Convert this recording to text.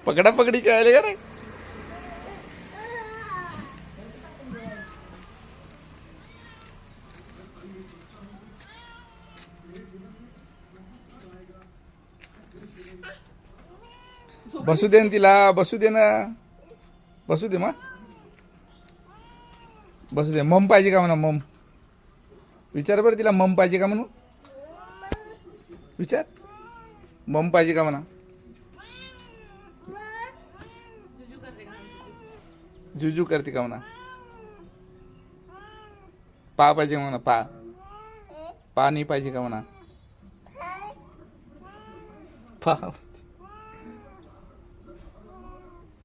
पकडा पकडी खेळायला का रे? बसू दे ना तिला, बसू दे ना, बसू दे मग, बसू दे. मम पाहिजे का म्हणा? मम विचार बरं तिला, मम पाहिजे का म्हणून विचार. मम पाहिजे का म्हणा? जुजू करते का म्हणा? पा पाहिजे म्हणा? पा पा नाही पाहिजे का म्हणा? पा